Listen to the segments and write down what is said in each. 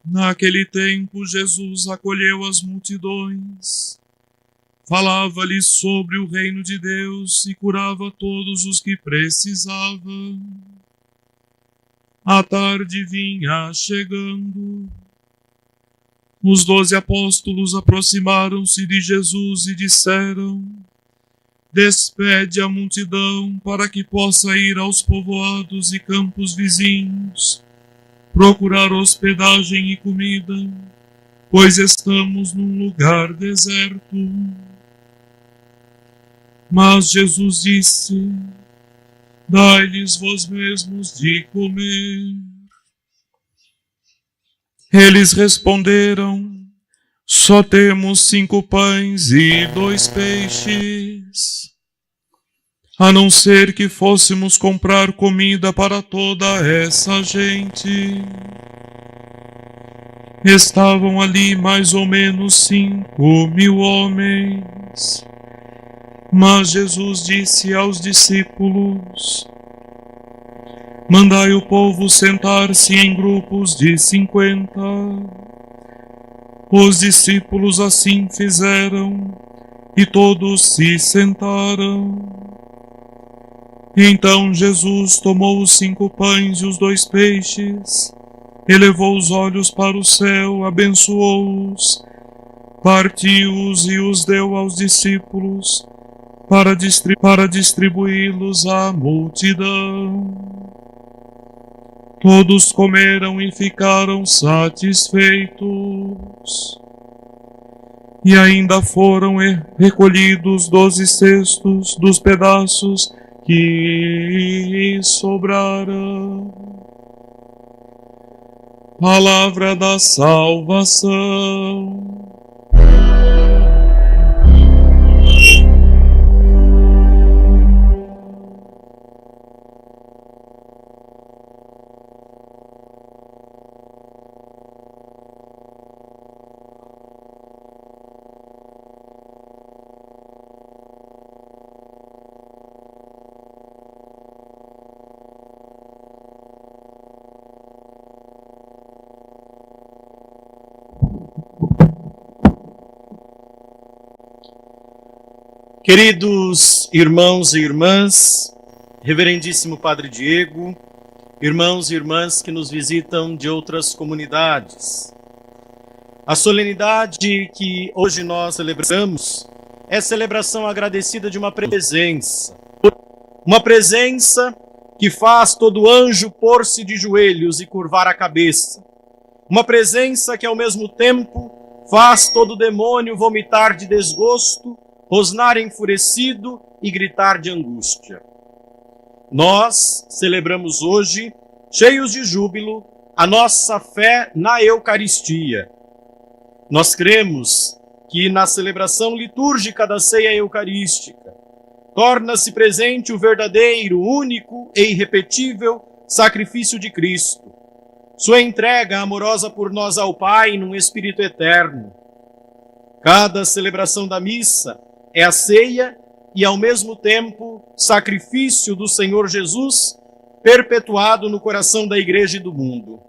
Naquele tempo, Jesus acolheu as multidões, falava-lhes sobre o reino de Deus e curava todos os que precisavam. A tarde vinha chegando. Os 12 apóstolos aproximaram-se de Jesus e disseram: despede a multidão para que possa ir aos povoados e campos vizinhos, procurar hospedagem e comida, pois estamos num lugar deserto. Mas Jesus disse: dai-lhes vós mesmos de comer. Eles responderam: só temos 5 pães e 2 peixes. A não ser que fôssemos comprar comida para toda essa gente. Estavam ali mais ou menos 5.000 homens. Mas Jesus disse aos discípulos: mandai o povo sentar-se em grupos de 50. Os discípulos assim fizeram, e todos se sentaram. Então Jesus tomou os 5 pães e os 2 peixes, elevou os olhos para o céu, abençoou-os, partiu-os e os deu aos discípulos, para distribuí-los à multidão. Todos comeram e ficaram satisfeitos. E ainda foram recolhidos 12 cestos dos pedaços que sobraram. Palavra da salvação. Queridos irmãos e irmãs, reverendíssimo Padre Diego, irmãos e irmãs que nos visitam de outras comunidades. A solenidade que hoje nós celebramos é celebração agradecida de uma presença que faz todo anjo pôr-se de joelhos e curvar a cabeça, uma presença que ao mesmo tempo faz todo demônio vomitar de desgosto, rosnar enfurecido e gritar de angústia. Nós celebramos hoje, cheios de júbilo, a nossa fé na Eucaristia. Nós cremos que na celebração litúrgica da ceia eucarística torna-se presente o verdadeiro, único e irrepetível sacrifício de Cristo, sua entrega amorosa por nós ao Pai num Espírito eterno. Cada celebração da missa é a ceia e, ao mesmo tempo, sacrifício do Senhor Jesus, perpetuado no coração da Igreja e do mundo.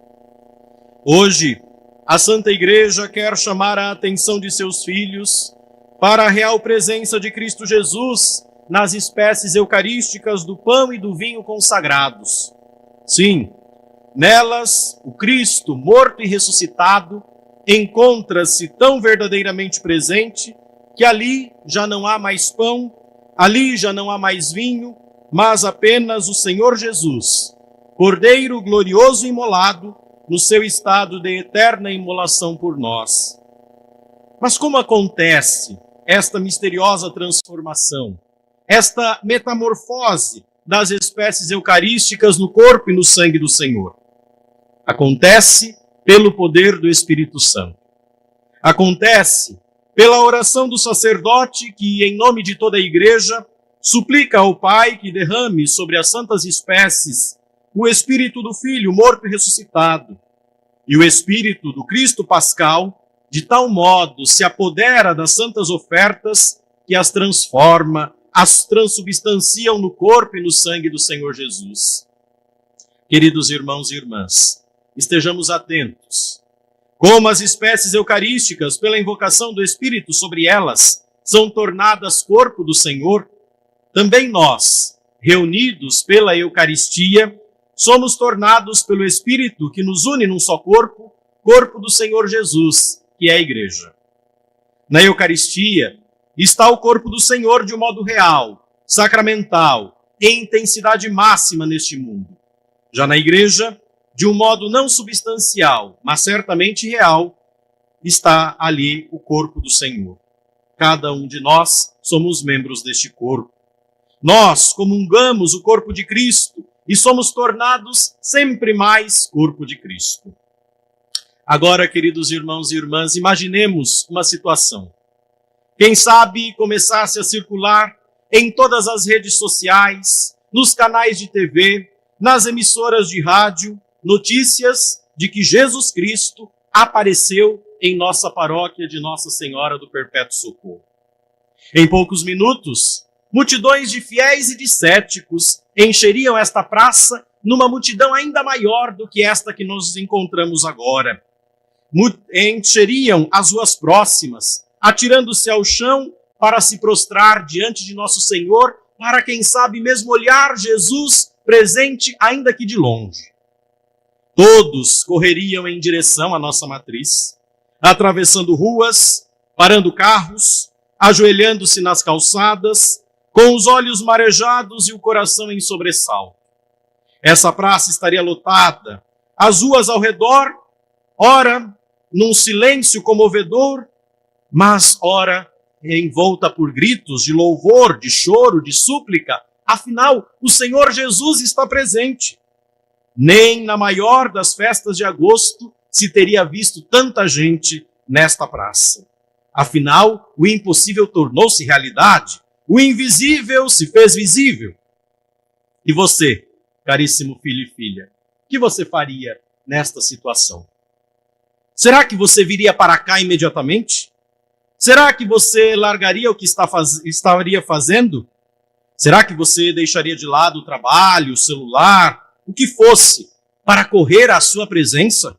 Hoje, a Santa Igreja quer chamar a atenção de seus filhos para a real presença de Cristo Jesus nas espécies eucarísticas do pão e do vinho consagrados. Sim, nelas, o Cristo, morto e ressuscitado, encontra-se tão verdadeiramente presente que ali já não há mais pão, ali já não há mais vinho, mas apenas o Senhor Jesus, Cordeiro glorioso imolado, no seu estado de eterna imolação por nós. Mas como acontece esta misteriosa transformação, esta metamorfose das espécies eucarísticas no corpo e no sangue do Senhor? Acontece pelo poder do Espírito Santo. Acontece pela oração do sacerdote que, em nome de toda a Igreja, suplica ao Pai que derrame sobre as santas espécies o Espírito do Filho morto e ressuscitado, e o Espírito do Cristo Pascal, de tal modo se apodera das santas ofertas que as transforma, as transubstanciam no corpo e no sangue do Senhor Jesus. Queridos irmãos e irmãs, estejamos atentos. Como as espécies eucarísticas, pela invocação do Espírito sobre elas, são tornadas corpo do Senhor, também nós, reunidos pela Eucaristia, somos tornados pelo Espírito que nos une num só corpo, corpo do Senhor Jesus, que é a Igreja. Na Eucaristia está o corpo do Senhor de um modo real, sacramental, em intensidade máxima neste mundo. Já na Igreja, de um modo não substancial, mas certamente real, está ali o corpo do Senhor. Cada um de nós somos membros deste corpo. Nós comungamos o corpo de Cristo e somos tornados sempre mais corpo de Cristo. Agora, queridos irmãos e irmãs, imaginemos uma situação. Quem sabe começasse a circular em todas as redes sociais, nos canais de TV, nas emissoras de rádio, notícias de que Jesus Cristo apareceu em nossa paróquia de Nossa Senhora do Perpétuo Socorro. Em poucos minutos, multidões de fiéis e de céticos encheriam esta praça numa multidão ainda maior do que esta que nos encontramos agora. Encheriam as ruas próximas, atirando-se ao chão para se prostrar diante de nosso Senhor, para quem sabe mesmo olhar Jesus presente ainda que de longe. Todos correriam em direção à nossa matriz, atravessando ruas, parando carros, ajoelhando-se nas calçadas, com os olhos marejados e o coração em sobressalto. Essa praça estaria lotada, as ruas ao redor, ora num silêncio comovedor, mas ora envolta por gritos de louvor, de choro, de súplica. Afinal, o Senhor Jesus está presente. Nem na maior das festas de agosto se teria visto tanta gente nesta praça. Afinal, o impossível tornou-se realidade. O invisível se fez visível. E você, caríssimo filho e filha, o que você faria nesta situação? Será que você viria para cá imediatamente? Será que você largaria o que estaria fazendo? Será que você deixaria de lado o trabalho, o celular, o que fosse, para correr à sua presença?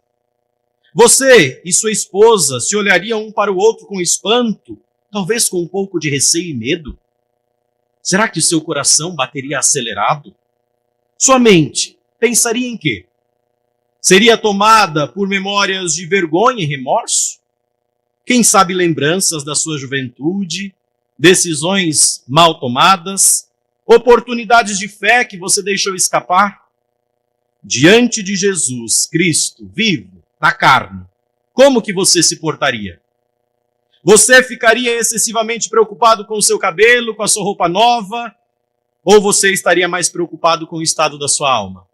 Você e sua esposa se olhariam um para o outro com espanto, talvez com um pouco de receio e medo? Será que o seu coração bateria acelerado? Sua mente pensaria em quê? Seria tomada por memórias de vergonha e remorso? Quem sabe lembranças da sua juventude, decisões mal tomadas, oportunidades de fé que você deixou escapar? Diante de Jesus Cristo, vivo, na carne, como que você se portaria? Você ficaria excessivamente preocupado com o seu cabelo, com a sua roupa nova? Ou você estaria mais preocupado com o estado da sua alma?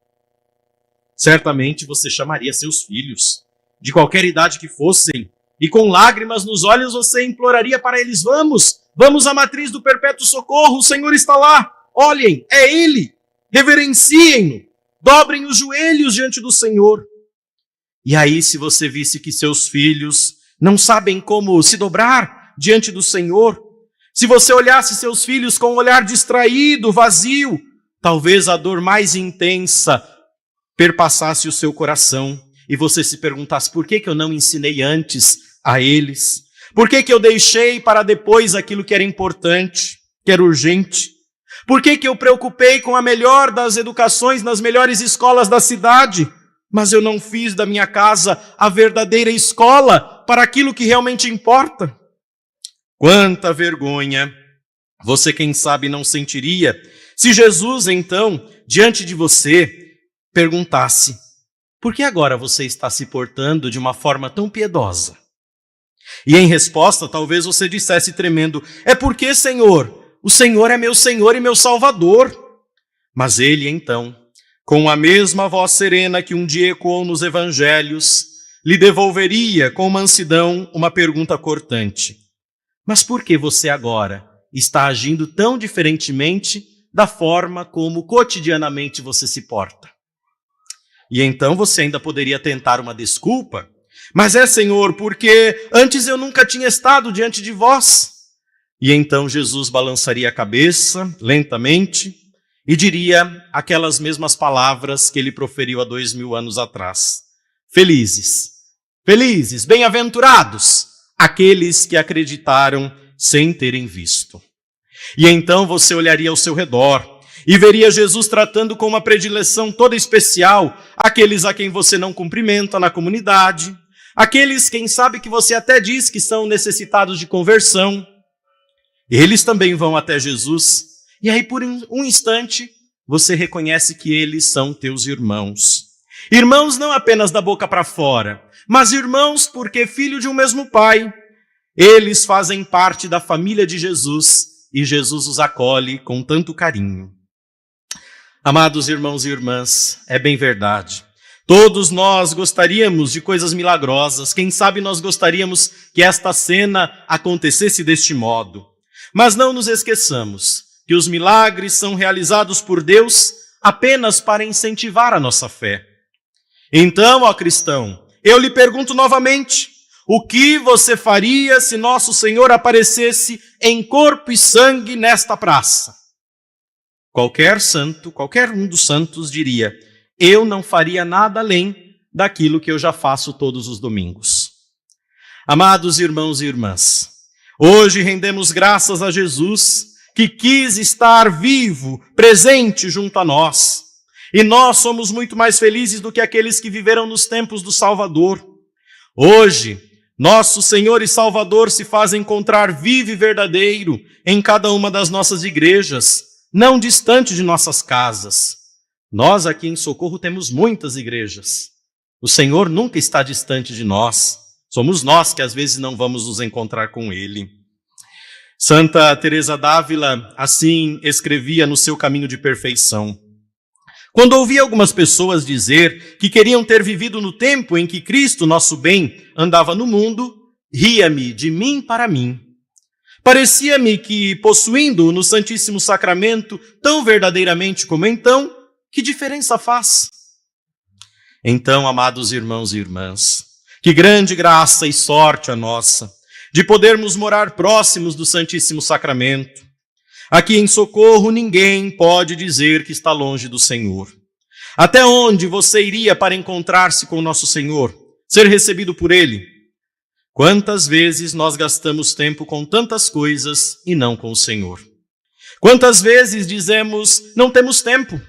Certamente você chamaria seus filhos, de qualquer idade que fossem, e com lágrimas nos olhos você imploraria para eles: vamos à matriz do Perpétuo Socorro, o Senhor está lá, olhem, é Ele, reverenciem-no, dobrem os joelhos diante do Senhor. E aí, se você visse que seus filhos não sabem como se dobrar diante do Senhor, se você olhasse seus filhos com um olhar distraído, vazio, talvez a dor mais intensa perpassasse o seu coração e você se perguntasse: por que eu não ensinei antes a eles? Por que eu deixei para depois aquilo que era importante, que era urgente? Por que eu preocupei com a melhor das educações nas melhores escolas da cidade, mas eu não fiz da minha casa a verdadeira escola para aquilo que realmente importa? Quanta vergonha você, quem sabe, não sentiria se Jesus, então, diante de você, perguntasse: por que agora você está se portando de uma forma tão piedosa? E em resposta, talvez você dissesse tremendo: é porque, Senhor, o Senhor é meu Senhor e meu Salvador. Mas ele, então, com a mesma voz serena que um dia ecoou nos evangelhos, lhe devolveria com mansidão uma pergunta cortante: mas por que você agora está agindo tão diferentemente da forma como cotidianamente você se porta? E então você ainda poderia tentar uma desculpa: mas Senhor, porque antes eu nunca tinha estado diante de vós. E então Jesus balançaria a cabeça lentamente e diria aquelas mesmas palavras que ele proferiu há 2000 anos atrás: felizes Felizes, bem-aventurados, aqueles que acreditaram sem terem visto. E então você olharia ao seu redor e veria Jesus tratando com uma predileção toda especial aqueles a quem você não cumprimenta na comunidade, aqueles, quem sabe, que você até diz que são necessitados de conversão. Eles também vão até Jesus, e aí por um instante você reconhece que eles são teus irmãos. Irmãos não apenas da boca para fora, mas irmãos porque filho de um mesmo pai. Eles fazem parte da família de Jesus e Jesus os acolhe com tanto carinho. Amados irmãos e irmãs, é bem verdade. Todos nós gostaríamos de coisas milagrosas. Quem sabe nós gostaríamos que esta cena acontecesse deste modo. Mas não nos esqueçamos que os milagres são realizados por Deus apenas para incentivar a nossa fé. Então, ó cristão, eu lhe pergunto novamente, o que você faria se nosso Senhor aparecesse em corpo e sangue nesta praça? Qualquer santo, qualquer um dos santos diria, eu não faria nada além daquilo que eu já faço todos os domingos. Amados irmãos e irmãs, hoje rendemos graças a Jesus, que quis estar vivo, presente junto a nós. E nós somos muito mais felizes do que aqueles que viveram nos tempos do Salvador. Hoje, nosso Senhor e Salvador se faz encontrar vivo e verdadeiro em cada uma das nossas igrejas, não distante de nossas casas. Nós aqui em Socorro temos muitas igrejas. O Senhor nunca está distante de nós. Somos nós que às vezes não vamos nos encontrar com Ele. Santa Teresa d'Ávila assim escrevia no seu Caminho de Perfeição. Quando ouvia algumas pessoas dizer que queriam ter vivido no tempo em que Cristo, nosso bem, andava no mundo, ria-me de mim para mim. Parecia-me que, possuindo-o no Santíssimo Sacramento tão verdadeiramente como então, que diferença faz? Então, amados irmãos e irmãs, que grande graça e sorte a nossa de podermos morar próximos do Santíssimo Sacramento. Aqui em Socorro, ninguém pode dizer que está longe do Senhor. Até onde você iria para encontrar-se com o nosso Senhor, ser recebido por Ele? Quantas vezes nós gastamos tempo com tantas coisas e não com o Senhor? Quantas vezes dizemos, não temos tempo?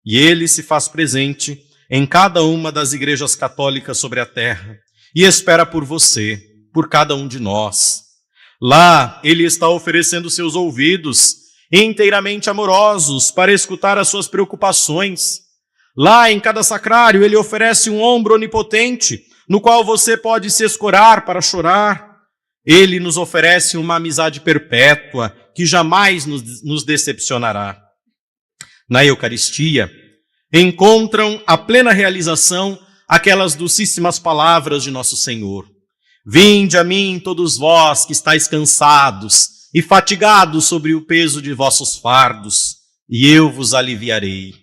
E Ele se faz presente em cada uma das igrejas católicas sobre a terra e espera por você, por cada um de nós. Lá, Ele está oferecendo seus ouvidos inteiramente amorosos para escutar as suas preocupações. Lá, em cada sacrário, Ele oferece um ombro onipotente, no qual você pode se escorar para chorar. Ele nos oferece uma amizade perpétua, que jamais nos decepcionará. Na Eucaristia, encontram a plena realização aquelas docíssimas palavras de nosso Senhor. Vinde a mim, todos vós que estáis cansados e fatigados sobre o peso de vossos fardos, e eu vos aliviarei.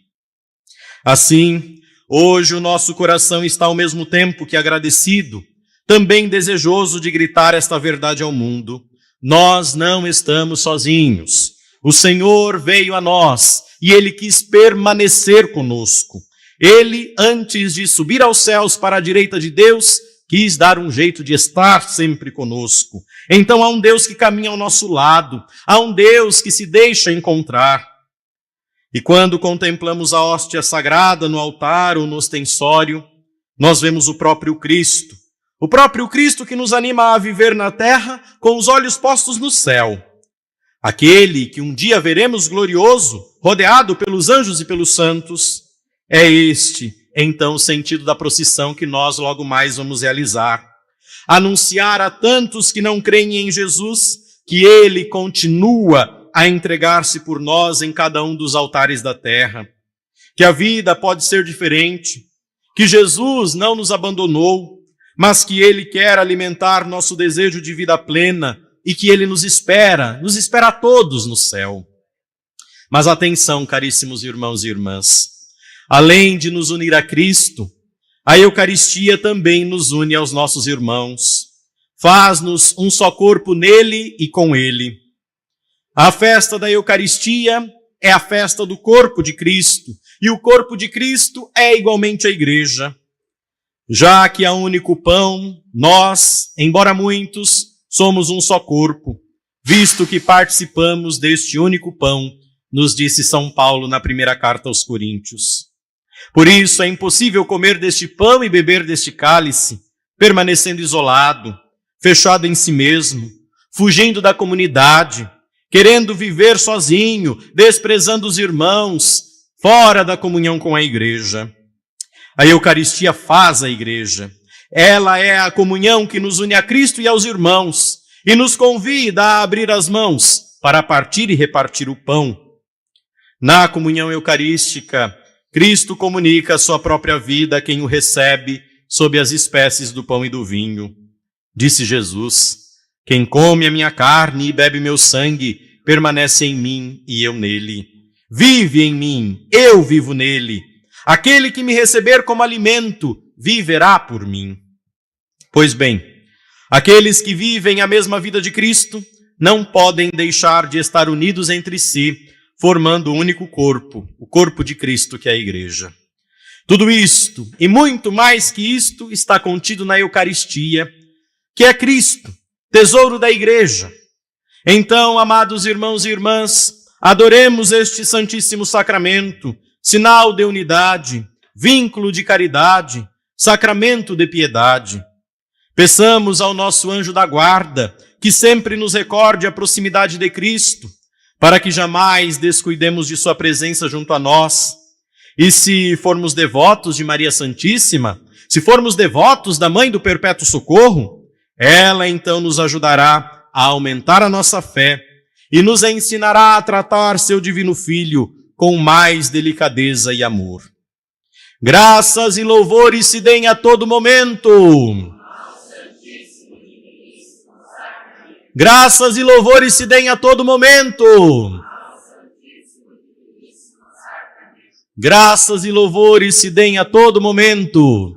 Assim, hoje o nosso coração está ao mesmo tempo que agradecido, também desejoso de gritar esta verdade ao mundo. Nós não estamos sozinhos. O Senhor veio a nós e Ele quis permanecer conosco. Ele, antes de subir aos céus para a direita de Deus, quis dar um jeito de estar sempre conosco. Então há um Deus que caminha ao nosso lado, há um Deus que se deixa encontrar. E quando contemplamos a hóstia sagrada no altar ou no ostensório, nós vemos o próprio Cristo que nos anima a viver na terra com os olhos postos no céu. Aquele que um dia veremos glorioso, rodeado pelos anjos e pelos santos. É este, então, o sentido da procissão que nós logo mais vamos realizar. Anunciar a tantos que não creem em Jesus que Ele continua a entregar-se por nós em cada um dos altares da terra. Que a vida pode ser diferente, que Jesus não nos abandonou, mas que Ele quer alimentar nosso desejo de vida plena e que Ele nos espera a todos no céu. Mas atenção, caríssimos irmãos e irmãs, além de nos unir a Cristo, a Eucaristia também nos une aos nossos irmãos, faz-nos um só corpo nele e com Ele. A festa da Eucaristia é a festa do corpo de Cristo, e o corpo de Cristo é igualmente a igreja. Já que há um único pão, nós, embora muitos, somos um só corpo, visto que participamos deste único pão, nos disse São Paulo na primeira carta aos Coríntios. Por isso é impossível comer deste pão e beber deste cálice, permanecendo isolado, fechado em si mesmo, fugindo da comunidade, querendo viver sozinho, desprezando os irmãos, fora da comunhão com a igreja. A Eucaristia faz a igreja. Ela é a comunhão que nos une a Cristo e aos irmãos e nos convida a abrir as mãos para partir e repartir o pão. Na comunhão eucarística, Cristo comunica a sua própria vida a quem o recebe sob as espécies do pão e do vinho. Disse Jesus: quem come a minha carne e bebe meu sangue permanece em mim e eu nele. Vive em mim, eu vivo nele. Aquele que me receber como alimento viverá por mim. Pois bem, aqueles que vivem a mesma vida de Cristo não podem deixar de estar unidos entre si, formando um único corpo, o corpo de Cristo, que é a igreja. Tudo isto, e muito mais que isto, está contido na Eucaristia, que é Cristo, tesouro da igreja. Então, amados irmãos e irmãs, adoremos este Santíssimo Sacramento, sinal de unidade, vínculo de caridade, sacramento de piedade. Peçamos ao nosso anjo da guarda que sempre nos recorde a proximidade de Cristo, para que jamais descuidemos de sua presença junto a nós. E se formos devotos de Maria Santíssima, se formos devotos da Mãe do Perpétuo Socorro, ela então nos ajudará a aumentar a nossa fé e nos ensinará a tratar seu divino Filho com mais delicadeza e amor. Graças e louvores se deem a todo momento. Graças e louvores se deem a todo momento. Graças e louvores se deem a todo momento.